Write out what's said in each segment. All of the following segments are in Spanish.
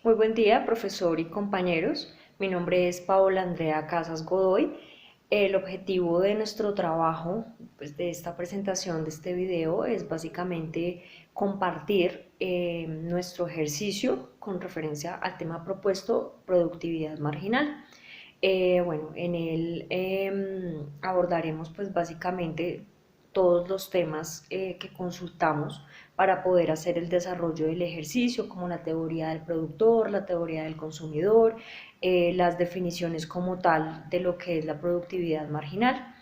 Muy buen día, profesor y compañeros. Mi nombre es Paola Andrea Casas Godoy. El objetivo de nuestro trabajo, pues de esta presentación, de este video, es básicamente compartir nuestro ejercicio con referencia al tema propuesto, productividad marginal. Bueno, en él abordaremos pues básicamente todos los temas que consultamos para poder hacer el desarrollo del ejercicio, como la teoría del productor, la teoría del consumidor, las definiciones como tal de lo que es la productividad marginal.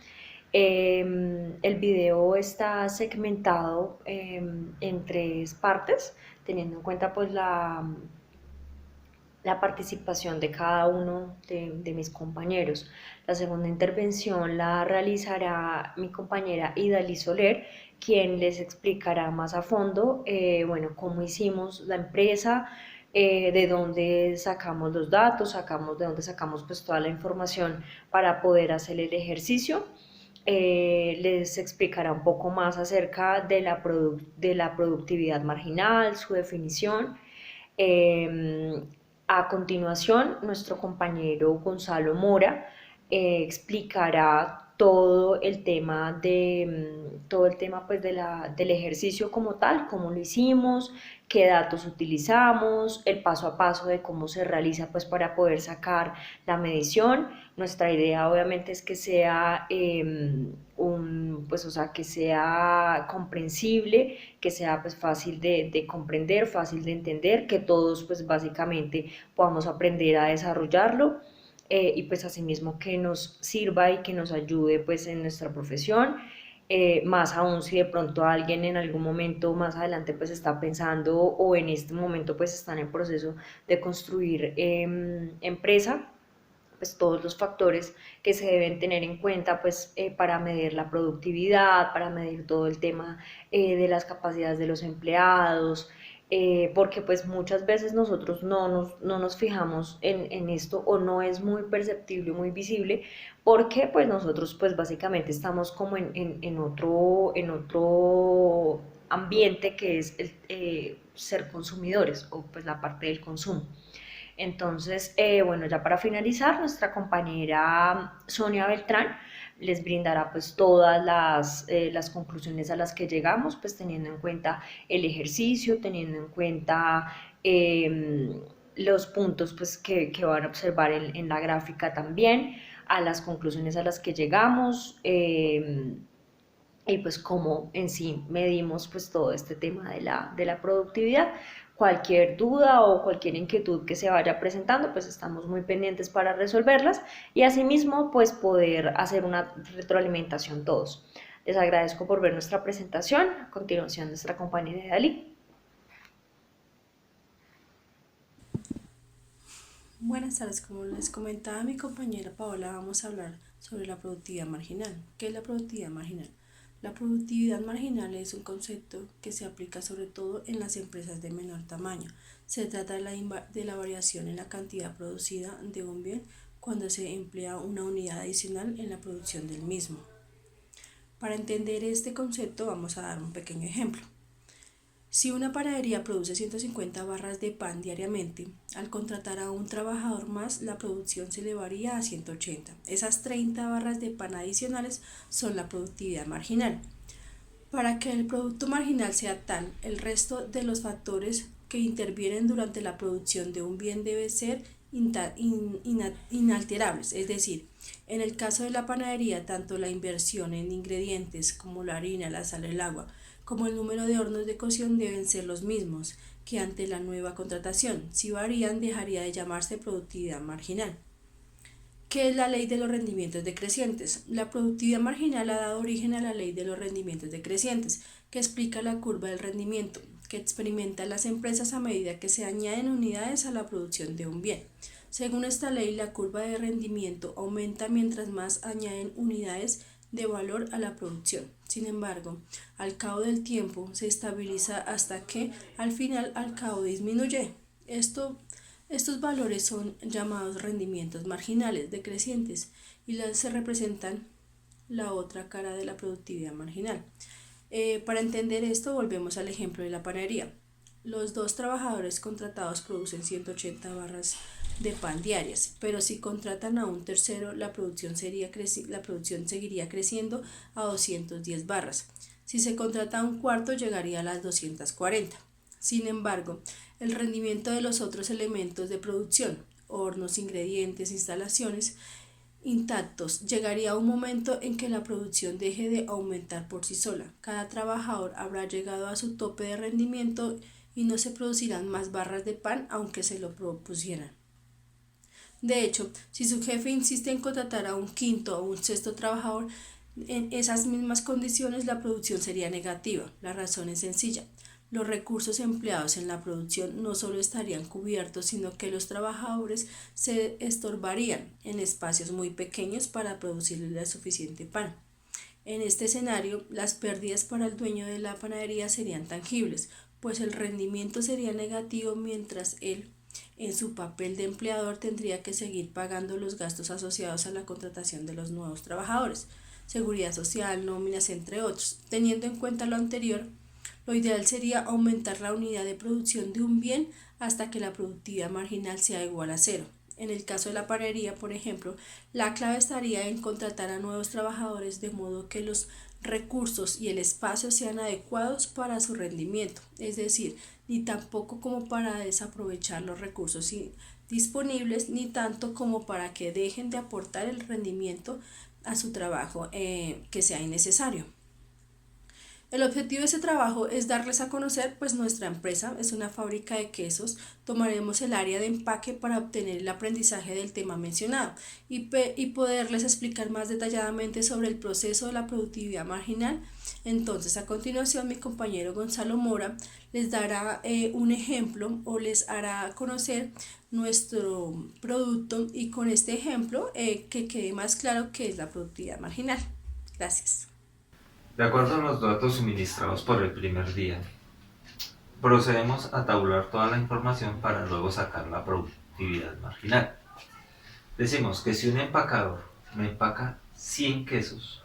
El video está segmentado en tres partes, teniendo en cuenta pues la participación de cada uno de mis compañeros. La segunda intervención la realizará mi compañera Idalí Soler, quien les explicará más a fondo, bueno, cómo hicimos la empresa, de dónde sacamos los datos, de dónde sacamos pues toda la información para poder hacer el ejercicio. Les explicará un poco más acerca de de la productividad marginal, su definición. Eh, a continuación, nuestro compañero Gonzalo Mora explicará todo el tema pues del ejercicio como tal, cómo lo hicimos, qué datos utilizamos, el paso a paso de cómo se realiza pues para poder sacar la medición. Nuestra idea obviamente es que sea pues, o sea, que sea comprensible, que sea pues fácil de comprender, fácil de entender, que todos pues básicamente podamos aprender a desarrollarlo. Y pues asimismo que nos sirva y que nos ayude pues en nuestra profesión. Más aún si de pronto alguien en algún momento más adelante pues está pensando o en este momento pues están en proceso de construir empresa, pues todos los factores que se deben tener en cuenta pues para medir la productividad, para medir todo el tema de las capacidades de los empleados, porque pues muchas veces nosotros no nos fijamos en esto o no es muy perceptible, muy visible, porque pues nosotros pues básicamente estamos como en otro ambiente que es el ser consumidores o pues la parte del consumo. Entonces, bueno, ya para finalizar, nuestra compañera Sonia Beltrán les brindará pues todas las conclusiones a las que llegamos, pues teniendo en cuenta el ejercicio, teniendo en cuenta los puntos pues que van a observar en la gráfica también, a las conclusiones a las que llegamos, y pues cómo en sí medimos pues todo este tema de la productividad. Cualquier duda o cualquier inquietud que se vaya presentando, pues estamos muy pendientes para resolverlas y asimismo pues poder hacer una retroalimentación todos. Les agradezco por ver nuestra presentación. A continuación nuestra compañera Dalí. Buenas tardes, como les comentaba mi compañera Paola, vamos a hablar sobre la productividad marginal. ¿Qué es la productividad marginal? La productividad marginal es un concepto que se aplica sobre todo en las empresas de menor tamaño. Se trata de la variación en la cantidad producida de un bien cuando se emplea una unidad adicional en la producción del mismo. Para entender este concepto vamos a dar un pequeño ejemplo. Si una panadería produce 150 barras de pan diariamente, al contratar a un trabajador más, la producción se elevaría a 180. Esas 30 barras de pan adicionales son la productividad marginal. Para que el producto marginal sea tal, el resto de los factores que intervienen durante la producción de un bien deben ser inalterables, es decir, en el caso de la panadería, tanto la inversión en ingredientes como la harina, la sal, el agua, como el número de hornos de cocción deben ser los mismos que ante la nueva contratación. Si varían, dejaría de llamarse productividad marginal. ¿Qué es la ley de los rendimientos decrecientes? La productividad marginal ha dado origen a la ley de los rendimientos decrecientes, que explica la curva del rendimiento que experimentan las empresas a medida que se añaden unidades a la producción de un bien. Según esta ley, la curva de rendimiento aumenta mientras más añaden unidades de valor a la producción. Sin embargo, al cabo del tiempo se estabiliza hasta que al final al cabo disminuye. Estos valores son llamados rendimientos marginales decrecientes y se representan la otra cara de la productividad marginal. Para entender esto, volvemos al ejemplo de la panadería. Los dos trabajadores contratados producen 180 barras de pan diarias, pero si contratan a un tercero, la producción seguiría creciendo a 210 barras. Si se contrata a un cuarto, llegaría a las 240. Sin embargo, el rendimiento de los otros elementos de producción, hornos, ingredientes, instalaciones, intactos, llegaría a un momento en que la producción deje de aumentar por sí sola. Cada trabajador habrá llegado a su tope de rendimiento y no se producirán más barras de pan aunque se lo propusieran. De hecho, si su jefe insiste en contratar a un quinto o un sexto trabajador en esas mismas condiciones, la producción sería negativa. La razón es sencilla. Los recursos empleados en la producción no solo estarían cubiertos, sino que los trabajadores se estorbarían en espacios muy pequeños para producir suficiente pan. En este escenario, las pérdidas para el dueño de la panadería serían tangibles, pues el rendimiento sería negativo mientras él, en su papel de empleador, tendría que seguir pagando los gastos asociados a la contratación de los nuevos trabajadores, seguridad social, nóminas, entre otros. Teniendo en cuenta lo anterior, lo ideal sería aumentar la unidad de producción de un bien hasta que la productividad marginal sea igual a cero. En el caso de la panadería, por ejemplo, la clave estaría en contratar a nuevos trabajadores de modo que los recursos y el espacio sean adecuados para su rendimiento, es decir, ni tampoco como para desaprovechar los recursos disponibles, ni tanto como para que dejen de aportar el rendimiento a su trabajo que sea innecesario. El objetivo de ese trabajo es darles a conocer, pues nuestra empresa es una fábrica de quesos. Tomaremos el área de empaque para obtener el aprendizaje del tema mencionado y poderles explicar más detalladamente sobre el proceso de la productividad marginal. Entonces, a continuación, mi compañero Gonzalo Mora les dará un ejemplo o les hará conocer nuestro producto y con este ejemplo que quede más claro qué es la productividad marginal. Gracias. De acuerdo a los datos suministrados por el primer día, procedemos a tabular toda la información para luego sacar la productividad marginal. Decimos que si un empacador me empaca 100 quesos,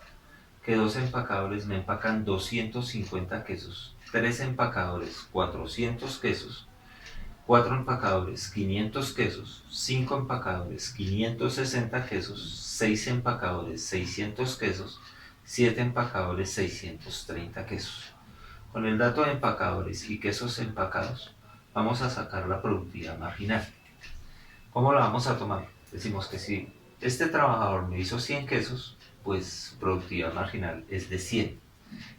que 2 empacadores me empacan 250 quesos, 3 empacadores 400 quesos, 4 empacadores 500 quesos, 5 empacadores 560 quesos, 6 empacadores 600 quesos, 7 empacadores 630 quesos. Con el dato de empacadores y quesos empacados, vamos a sacar la productividad marginal. ¿Cómo la vamos a tomar? Decimos que si este trabajador me hizo 100 quesos, pues su productividad marginal es de 100.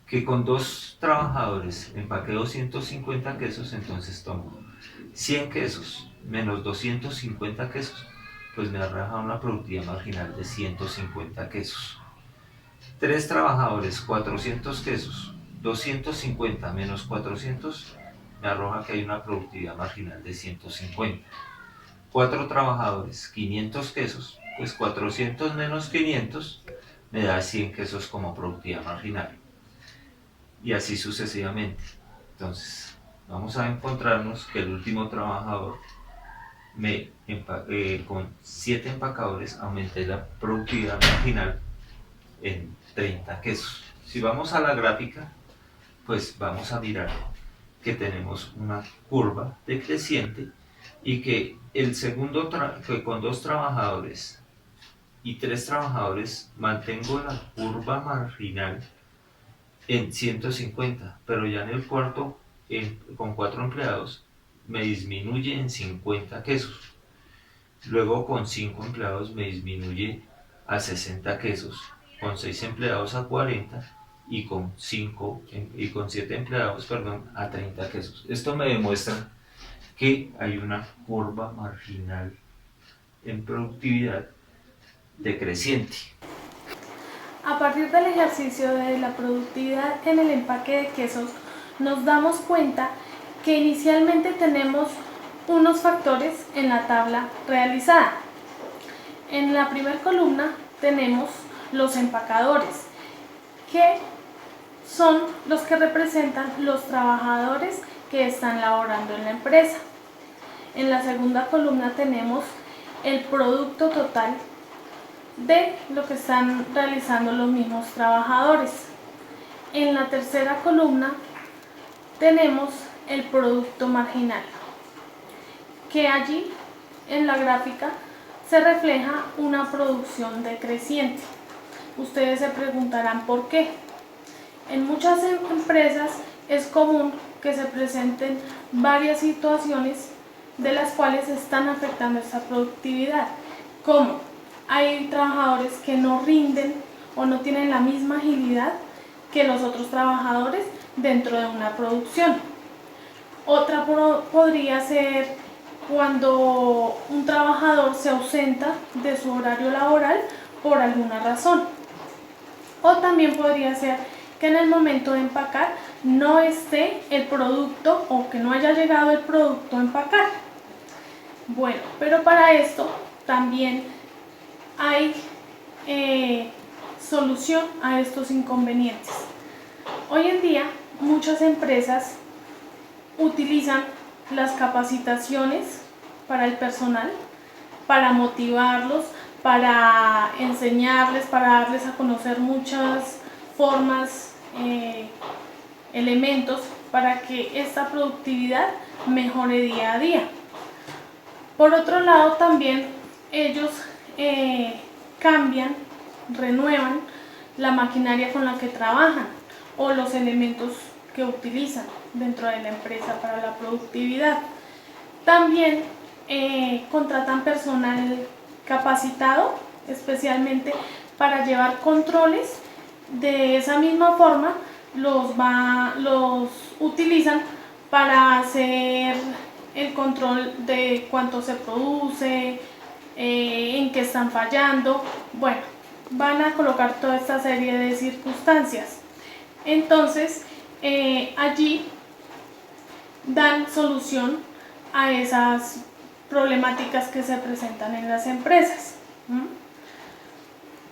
Que con 2 trabajadores empaqué 250 quesos, entonces tomo 100 quesos menos 250 quesos, pues me arroja una productividad marginal de 150 quesos. 3 trabajadores, 400 quesos, 250 menos 400, me arroja que hay una productividad marginal de 150. 4 trabajadores, 500 quesos, pues 400 menos 500 me da 100 quesos como productividad marginal. Y así sucesivamente. Entonces, vamos a encontrarnos que el último trabajador con 7 empacadores aumenté la productividad marginal en 30 quesos. Si vamos a la gráfica, pues vamos a mirar que tenemos una curva decreciente y que el segundo que con 2 trabajadores y 3 trabajadores mantengo la curva marginal en 150, pero ya en el cuarto con 4 empleados me disminuye en 50 quesos. Luego con 5 empleados me disminuye a 60 quesos, con 6 empleados a 40 y con 7 empleados, a 30 quesos. Esto me demuestra que hay una curva marginal en productividad decreciente. A partir del ejercicio de la productividad en el empaque de quesos, nos damos cuenta que inicialmente tenemos unos factores en la tabla realizada. En la primera columna tenemos los empacadores, que son los que representan los trabajadores que están laborando en la empresa. En la segunda columna tenemos el producto total de lo que están realizando los mismos trabajadores. En la tercera columna tenemos el producto marginal, que allí en la gráfica se refleja una producción decreciente. Ustedes se preguntarán por qué. En muchas empresas es común que se presenten varias situaciones de las cuales están afectando esta productividad, como hay trabajadores que no rinden o no tienen la misma agilidad que los otros trabajadores dentro de una producción. Otra podría ser cuando un trabajador se ausenta de su horario laboral por alguna razón. O también podría ser que en el momento de empacar no esté el producto o que no haya llegado el producto a empacar. Bueno, pero para esto también hay solución a estos inconvenientes. Hoy en día muchas empresas utilizan las capacitaciones para el personal, para motivarlos, para enseñarles, para darles a conocer muchas formas, elementos para que esta productividad mejore día a día. Por otro lado, también ellos cambian, renuevan la maquinaria con la que trabajan o los elementos que utilizan dentro de la empresa para la productividad. También contratan personal capacitado especialmente para llevar controles. De esa misma forma los utilizan para hacer el control de cuánto se produce, en qué están fallando. Bueno, van a colocar toda esta serie de circunstancias. Entonces, allí dan solución a esas problemáticas que se presentan en las empresas.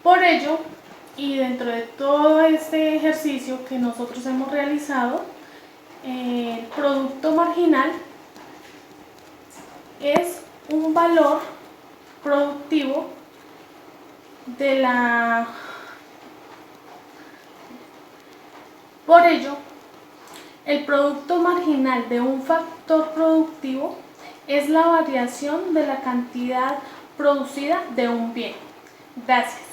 Por ello, y dentro de todo este ejercicio que nosotros hemos realizado, el producto marginal es un valor productivo de la... Por ello, el producto marginal de un factor productivo es la variación de la cantidad producida de un bien. Gracias.